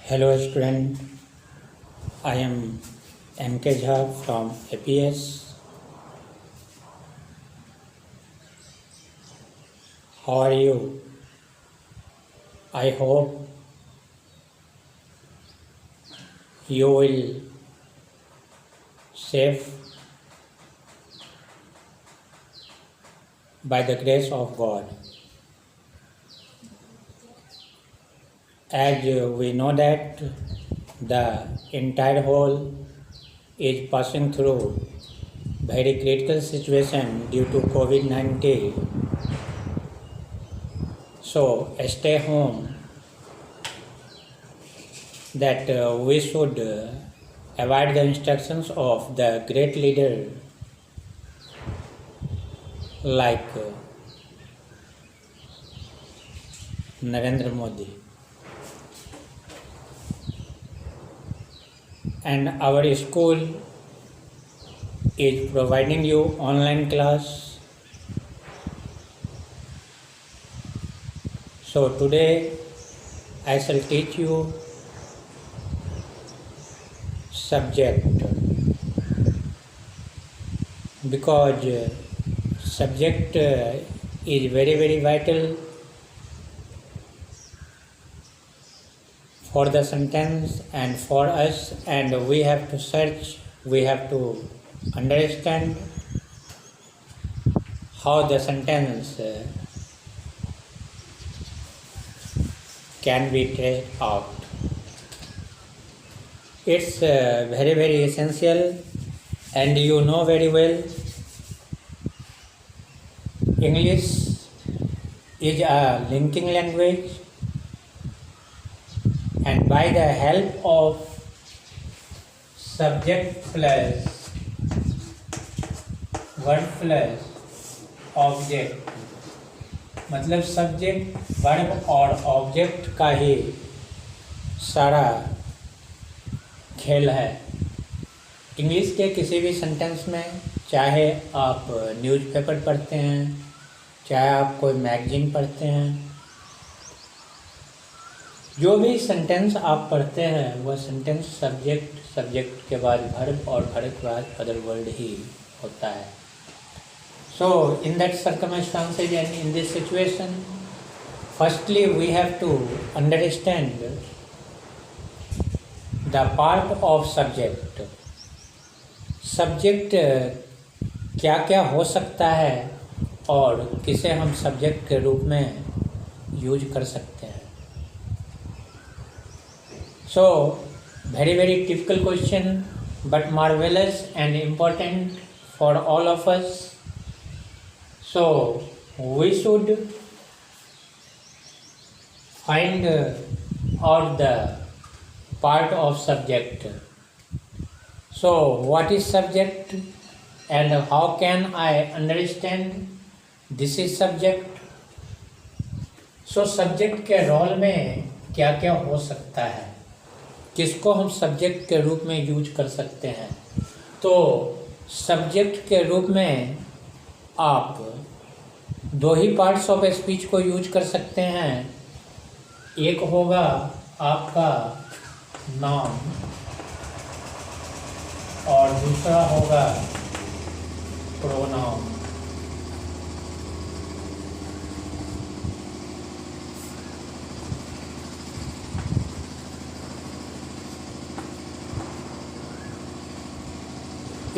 Hello student, I am MK Jha from APS. How are you? I hope you will safe by the grace of God. As we know that the entire world is passing through very critical situation due to COVID-19. So stay home, that we should avoid the instructions of the great leader like Narendra Modi. And our school is providing you online class. So today I shall teach you subject, because subject is very vital for the sentence and for us, and we have to search, we have to understand how the sentence can be traced out. It's very essential, and you know very well English is a linking language, and by the help of subject plus verb plus object, मतलब subject verb और object का ही सारा खेल है। English के किसी भी sentence में, चाहे आप न्यूज़पेपर पढ़ते हैं, चाहे आप कोई मैगजीन पढ़ते हैं, जो भी सेंटेंस आप पढ़ते हैं वह सेंटेंस सब्जेक्ट के बाद वर्ब और वर्ब के बाद अदर वर्ड ही होता है। So in that circumstances and in this situation, firstly we have to understand the part of subject. Subject क्या क्या हो सकता है और किसे हम सब्जेक्ट के रूप में यूज कर सकते हैं। So, very typical question, but marvelous and important for all of us. So, we should find out the part of subject. So, what is subject and how can I understand this is subject? So, subject के role में क्या क्या हो सकता है, किसको हम subject के रूप में यूज कर सकते हैं। तो सब्जेक्ट के रूप में आप दो ही पार्ट्स ऑफ स्पीच को यूज कर सकते हैं। एक होगा आपका नाउन और दूसरा होगा pronoun.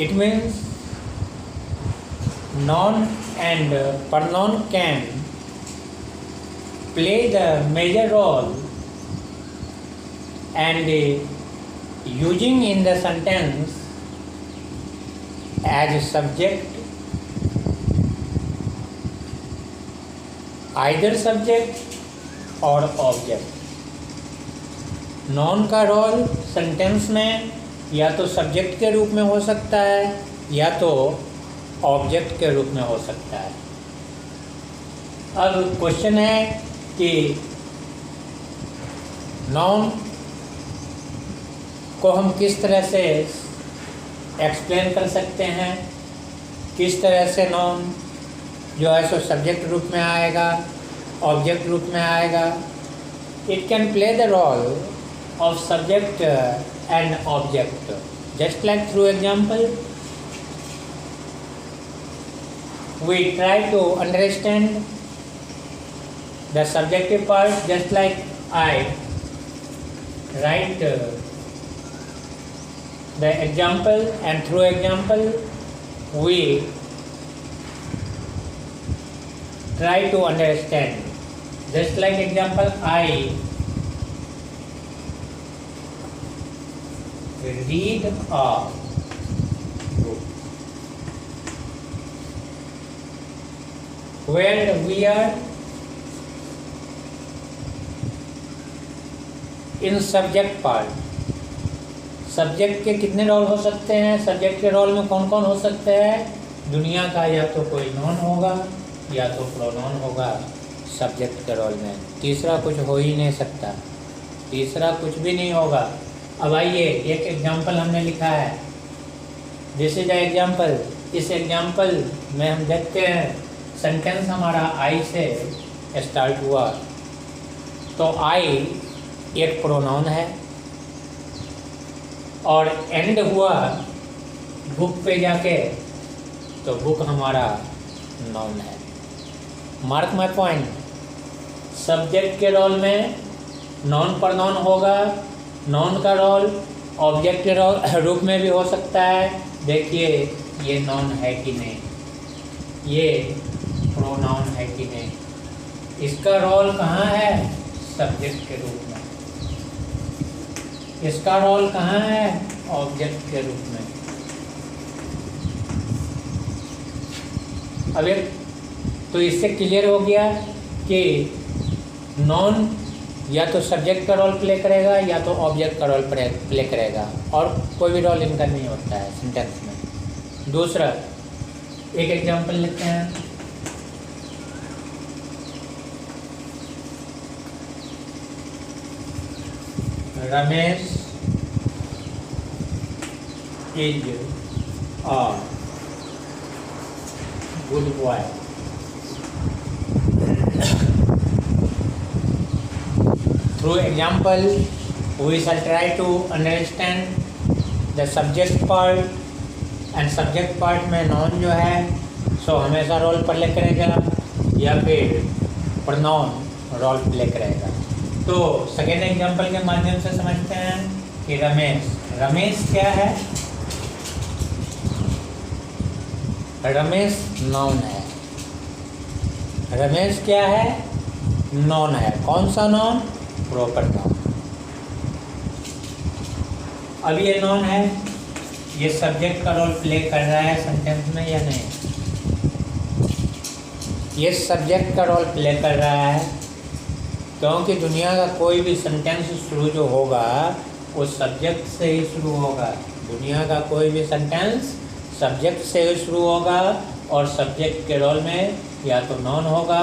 It means noun and pronoun can play the major role and using in the sentence as subject, either subject or object. noun का रोल सेंटेंस में या तो सब्जेक्ट के रूप में हो सकता है या तो ऑब्जेक्ट के रूप में हो सकता है। अब क्वेश्चन है कि नाउन को हम किस तरह से एक्सप्लेन कर सकते हैं, किस तरह से नाउन जो है सो सब्जेक्ट रूप में आएगा, ऑब्जेक्ट रूप में आएगा। It can play the role of subject and object. Just like through example, we try to understand the subjective part, just like I write the example, and through example we try to understand. Just like example, I read a book. When we are in subject part, subject के कितने role हो सकते हैं? Subject के role में कौन कौन हो सकते हैं? दुनिया का या तो कोई नॉन होगा या तो प्रोनाउन होगा सब्जेक्ट के रोल में। तीसरा कुछ हो ही नहीं सकता, तीसरा कुछ भी नहीं होगा। अब आइए, एक एग्जाम्पल हमने लिखा है, दिस इज द एग्जाम्पल। इस एग्जाम्पल में हम देखते हैं सेंटेंस हमारा आई से स्टार्ट हुआ, तो आई एक प्रोनाउन है और एंड हुआ बुक पे जाके, तो बुक हमारा नाउन है। मार्क माय पॉइंट, सब्जेक्ट के रोल में नॉन प्रोनाउन होगा, नॉन का रोल ऑब्जेक्ट के रूप में भी हो सकता है। देखिए ये नॉन है कि नहीं, ये प्रोनाउन है कि नहीं, इसका रोल कहाँ है? सब्जेक्ट के रूप में। इसका रोल कहाँ है? ऑब्जेक्ट के रूप में। अब एक तो इससे क्लियर हो गया कि नॉन या तो सब्जेक्ट का रोल प्ले करेगा या तो ऑब्जेक्ट का रोल प्ले करेगा, और कोई भी रोल इनका नहीं होता है सेंटेंस में। दूसरा एक एग्जांपल लेते हैं, Ramesh is a good boy. Through example, we shall try to understand the subject part, and subject part में noun जो है सो हमेशा रोल प्ले करेगा या फिर pronoun रोल प्ले करेगा। तो सेकेंड एग्जाम्पल के माध्यम से समझते हैं कि रमेश क्या है? रमेश नाउन है। रमेश क्या है? नॉन है। कौन सा नॉन? Proper noun. अब ये नॉन है, ये सब्जेक्ट का रोल प्ले कर रहा है सेंटेंस में या नहीं? ये सब्जेक्ट का रोल प्ले कर रहा है, क्योंकि दुनिया का कोई भी सेंटेंस शुरू जो होगा वो सब्जेक्ट से ही शुरू होगा। दुनिया का कोई भी सेंटेंस सब्जेक्ट से ही शुरू होगा, और सब्जेक्ट के रोल में या तो नॉन होगा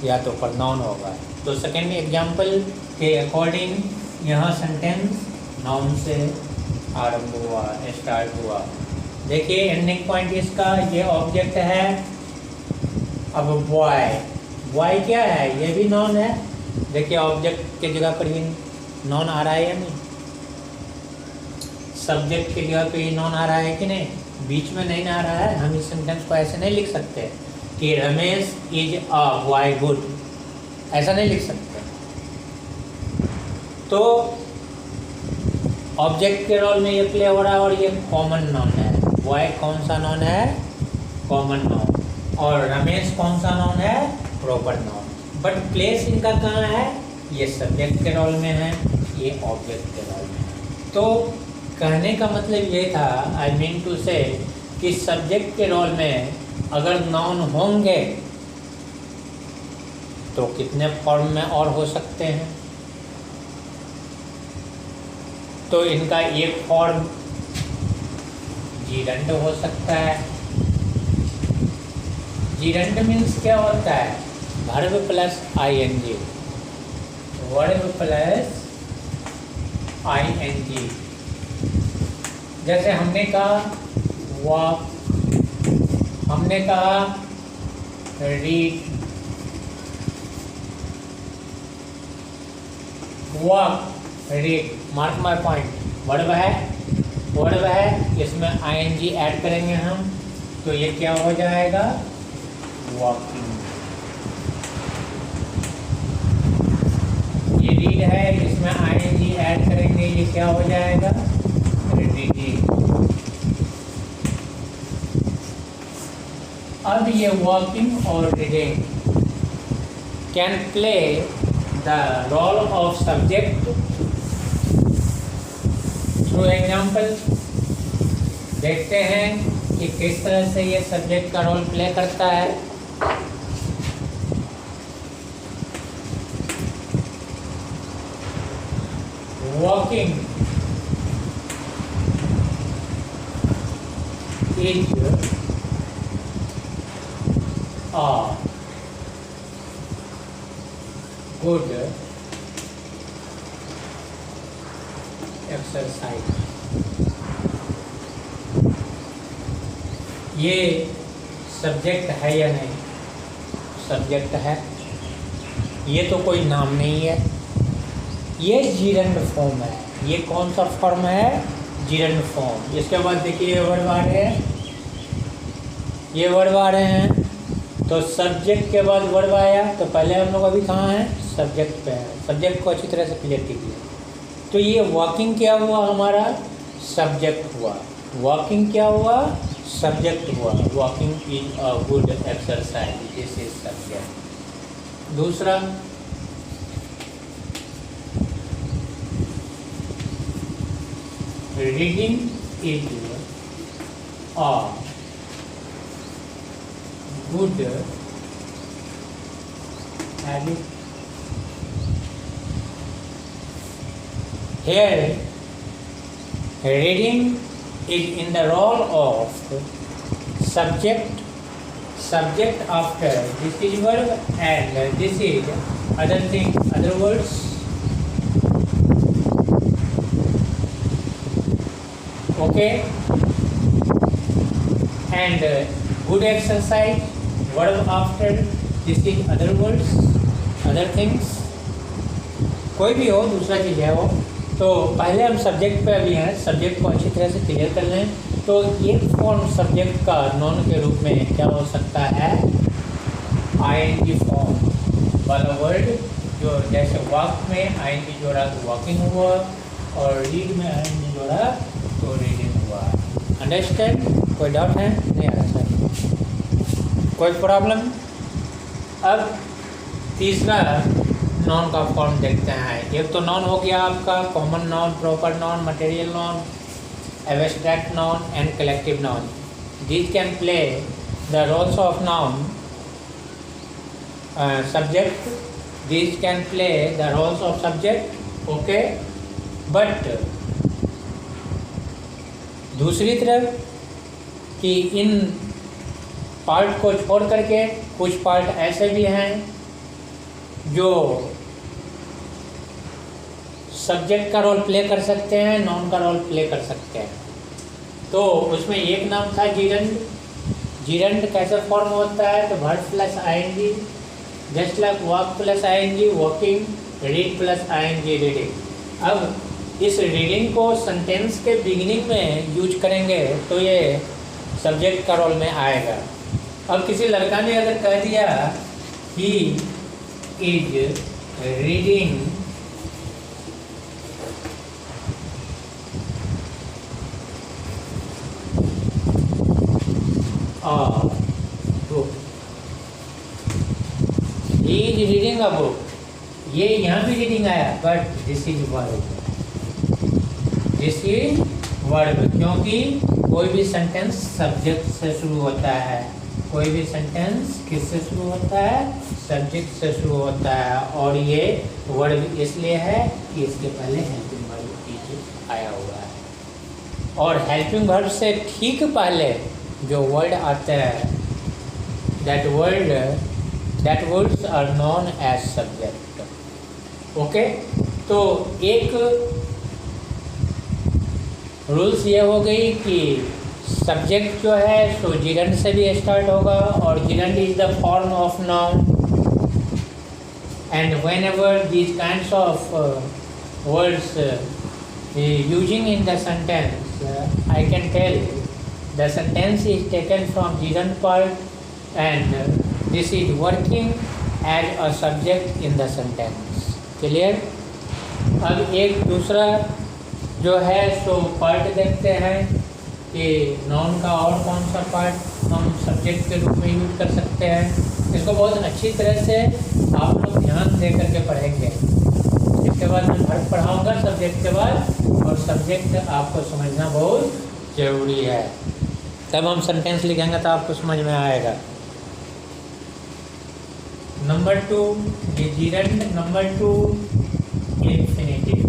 या तो प्रोनाउन होगा। तो सेकेंड एग्जाम्पल के अकॉर्डिंग यहाँ सेंटेंस नाउन से आरंभ हुआ, स्टार्ट हुआ। देखिए एंडिंग पॉइंट इसका, ये ऑब्जेक्ट है। अब बॉय क्या है? ये भी नॉन है। देखिए ऑब्जेक्ट के जगह पर ही नॉन आ रहा है या नहीं? सब्जेक्ट की जगह पे ही नॉन आ रहा है कि नहीं? बीच में नहीं आ रहा है। हम इस सेंटेंस को ऐसे नहीं लिख सकते कि Ramesh is a boy good, ऐसा नहीं लिख सकते। तो ऑब्जेक्ट के रोल में ये प्ले हो रहा है, और ये कॉमन नाउन है। बॉय कौन सा नाउन है? Common noun. और रमेश कौन सा नाउन है? Proper noun. बट प्लेस इनका कहाँ है? ये सब्जेक्ट के रोल में है, ये ऑब्जेक्ट के रोल में है। तो कहने का मतलब ये था, आई मीन टू से, कि सब्जेक्ट के रोल में अगर नाउन होंगे तो कितने फॉर्म में और हो सकते हैं? तो इनका एक फॉर्म जीरंड हो सकता है। जीरंड मीन्स क्या होता है? Verb plus ING, verb plus ING. जैसे हमने कहा वॉक, हमने कहा read. Walk read, mark my point, verb है, इसमें आईएनजी ऐड करेंगे हम, तो ये क्या हो जाएगा, वॉकिंग। ये रीड है, इसमें आईएनजी ऐड करेंगे, ये क्या हो जाएगा, रीडिंग। अब ये वॉकिंग और reading can play the role of subject through example. देखते हैं कि किस तरह से ये सब्जेक्ट का रोल प्ले करता है। Walking is a good exercise। ये सब्जेक्ट है या नहीं, सब्जेक्ट है, ये तो कोई नाम नहीं है, ये जीरंड फॉर्म है। ये कौन सा फॉर्म है, जीरंड फॉर्म। इसके बाद देखिए वर्ड आ रहे हैं, ये वर्ड आ रहे हैं, तो सब्जेक्ट के बाद वर्ब आया, तो पहले हम लोग अभी कहाँ हैं, सब्जेक्ट पे हैं। सब्जेक्ट को अच्छी तरह से क्लियर कीजिए। तो ये वॉकिंग क्या हुआ, हमारा सब्जेक्ट हुआ। वॉकिंग क्या हुआ, सब्जेक्ट हुआ। Walking is a good exercise, this is subject. दूसरा, reading is a good habit। Here reading is in the role of subject after this is verb and this is other thing, other words। Okay, and good exercise, verb after this is other words, other things, कोई भी हो, दूसरा चीज़ है वो। तो पहले हम subject पे अभी हैं, सब्जेक्ट को अच्छी तरह से क्लियर कर लें। तो एक फॉर्म सब्जेक्ट का नॉन के रूप में क्या हो सकता है, आईएनजी फॉर्म वाला वर्ड, जो जैसे वॉक में आईएनजी जोड़ा तो वॉकिंग हुआ, और रीड में आईएनजी जोड़ा तो रीडिंग हुआ। अंडरस्टैंड? कोई डाउट है? नहीं आ रहा, कोई प्रॉब्लम? अब तीसरा नॉन का फॉर्म देखते हैं। एक तो नॉन हो गया आपका common noun, proper noun, material noun, abstract noun and collective noun. These can play the roles of noun subject, these can play the roles of subject. Okay, but दूसरी तरफ कि इन पार्ट को छोड़ करके कुछ पार्ट ऐसे भी हैं जो सब्जेक्ट का रोल प्ले कर सकते हैं, नॉन का रोल प्ले कर सकते हैं। तो उसमें एक नाम था जीरंड। जीरंड कैसे फॉर्म होता है, तो verb plus ING, just like walk plus ING walking, read plus ING reading. अब इस रीडिंग को सेंटेंस के बिगिनिंग में यूज करेंगे तो ये सब्जेक्ट का रोल में आएगा। अब किसी लड़का ने अगर कह दिया he is reading a book, he is reading a book, ये यहाँ भी रीडिंग आया, but this is verb, this is verb, क्योंकि कोई भी सेंटेंस सब्जेक्ट से शुरू होता है। कोई भी सेंटेंस किससे शुरू होता है, सब्जेक्ट से शुरू होता है, और ये वर्ब इसलिए है कि इसके पहले हेल्पिंग वर्ब इज आया हुआ है। और हेल्पिंग वर्ब से ठीक पहले जो वर्ड आते हैं, that words are known as subject. Okay, तो एक रूल्स ये हो गई कि सब्जेक्ट जो है सो जिरंड से भी स्टार्ट होगा, और gerund is the form of noun, and whenever these kinds of words using in the sentence, I can tell the sentence is taken from gerund part and this is working as a subject in the sentence. Clear? अब एक दूसरा जो है so part देखते हैं कि noun का और कौन सा पार्ट हम सब्जेक्ट के रूप में यूज कर सकते हैं। इसको बहुत अच्छी तरह से आप लोग ध्यान दे करके पढ़ेंगे। इसके बाद मैं वर्ब पढ़ाऊँगा सब्जेक्ट के बाद, और सब्जेक्ट आपको समझना बहुत ज़रूरी है, तब हम सेंटेंस लिखेंगे तो आपको समझ में आएगा। नंबर 2 ये जीरंड, नंबर 2 इन्फिनिटिव।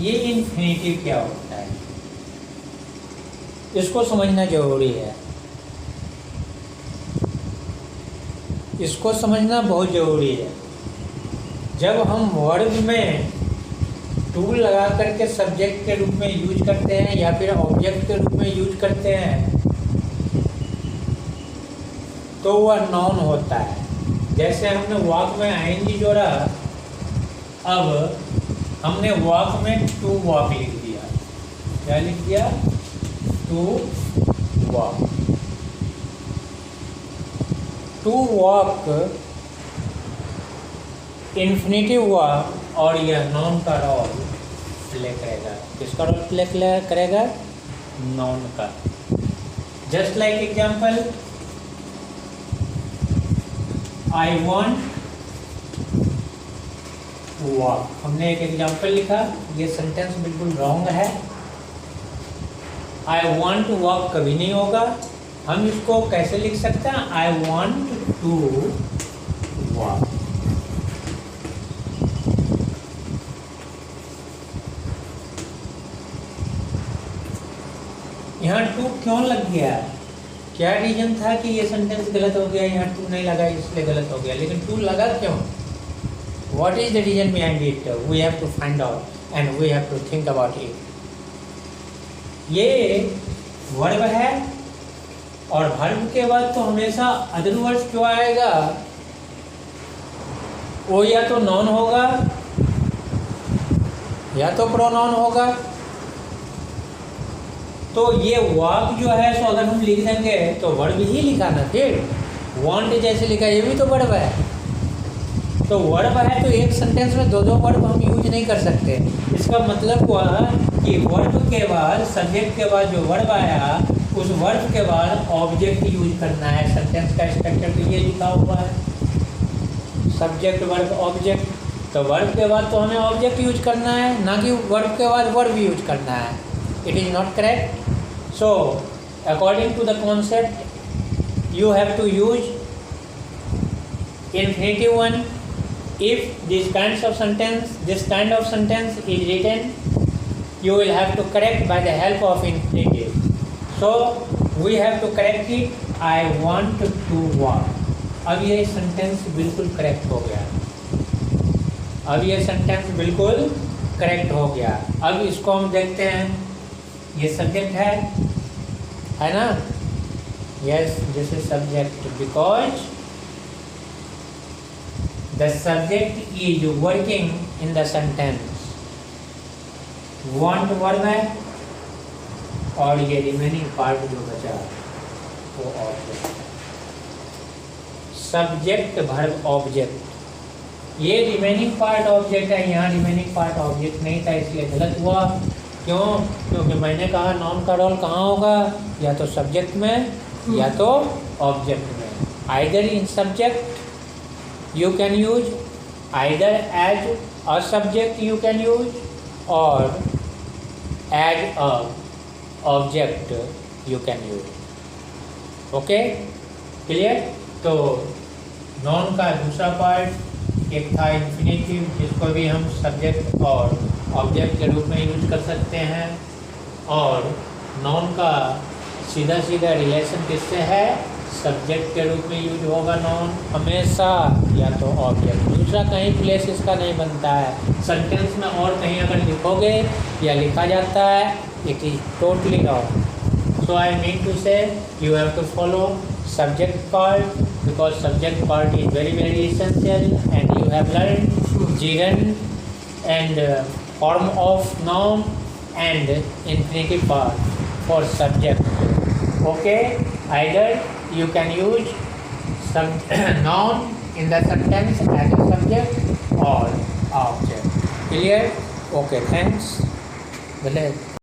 ये इन्फिनिटिव क्या होता है इसको समझना जरूरी है, इसको समझना बहुत ज़रूरी है। जब हम वर्ब में टू लगा करके सब्जेक्ट के रूप में यूज करते हैं या फिर ऑब्जेक्ट के रूप में यूज करते हैं तो वह नाउन होता है। जैसे हमने वॉक में आईएनजी जोड़ा, अब हमने वॉक में टू वॉक लिख दिया। क्या लिख दिया? To walk. To walk infinitive हुआ और यह नाउन का रोल प्ले करेगा। किसका रोल प्ले करेगा? नाउन का। Just like example, I want walk. हमने एक एग्जाम्पल लिखा, ये सेंटेंस बिल्कुल रॉन्ग है। आई वॉन्ट टू वॉक कभी नहीं होगा। हम इसको कैसे लिख सकते हैं? I want to walk. यहाँ टू क्यों लग गया? क्या रीजन था कि ये सेंटेंस गलत हो गया? यहाँ टू नहीं लगा इसलिए गलत हो गया, लेकिन टू लगा क्यों? What is the reason behind it? We have to find out and we have to think about it. ये वर्ब है और वर्ब के बाद तो हमेशा अदर वर्ड्स जो आएगा वो या तो नॉन होगा या तो प्रोनाउन होगा। तो ये वॉक जो है सो अगर हम लिख देंगे तो वर्ब ही लिखा ना, फिर वांट जैसे लिखा ये भी तो वर्ब है। तो वर्ब है तो एक सेंटेंस में दो वर्ब हम यूज नहीं कर सकते। इसका मतलब हुआ कि वर्ब के बाद सब्जेक्ट के बाद जो वर्ब आया उस वर्ब के बाद ऑब्जेक्ट यूज करना है। सेंटेंस का स्ट्रक्चर तो ये लिखा हुआ है, सब्जेक्ट वर्ब ऑब्जेक्ट। तो वर्ब के बाद तो हमें ऑब्जेक्ट यूज करना है, ना कि वर्ब के बाद वर्ब यूज करना है। It is not correct. So according to the concept you have to use infinitive one if this kind of sentence is written, you will have to correct by the help of infinitive. So we have to correct it. I want to walk. अब ये sentence बिल्कुल correct हो गया। अब ये sentence बिल्कुल correct हो गया। अब इसको हम देखते हैं। ये सब्जेक्ट है ना? Yes, this is subject because the subject is working in the sentence. Want verb है और ये रिमेनिंग पार्ट जो बचा वो ऑब्जेक्ट है। सब्जेक्ट वर्ब ऑब्जेक्ट, ये रिमेनिंग पार्ट ऑब्जेक्ट है। यहाँ रिमेनिंग पार्ट ऑब्जेक्ट नहीं था इसलिए गलत हुआ। क्यों? क्योंकि मैंने कहा नाउन का रोल कहाँ होगा? या तो सब्जेक्ट में या तो ऑब्जेक्ट में। Either in subject you can use, either as a subject you can use or as a object you can use. Okay, clear? तो नॉन का दूसरा पार्ट एक था इन्फिनिटिव, जिसको भी हम सब्जेक्ट और ऑब्जेक्ट के रूप में यूज कर सकते हैं। और नॉन का सीधा सीधा रिलेशन किससे है? सब्जेक्ट के रूप में यूज होगा नॉन हमेशा, या तो ऑब्जेक्ट। दूसरा कहीं प्लेस इसका नहीं बनता है सेंटेंस में, और कहीं अगर लिखोगे या लिखा जाता है it is totally wrong. So I mean to say you have to follow subject part because subject part is very essential, and you have learned gerund and form of noun and infinitive part for subject. Okay, either you can use noun in the sentence as a subject or object. Clear? Okay, thanks. Village.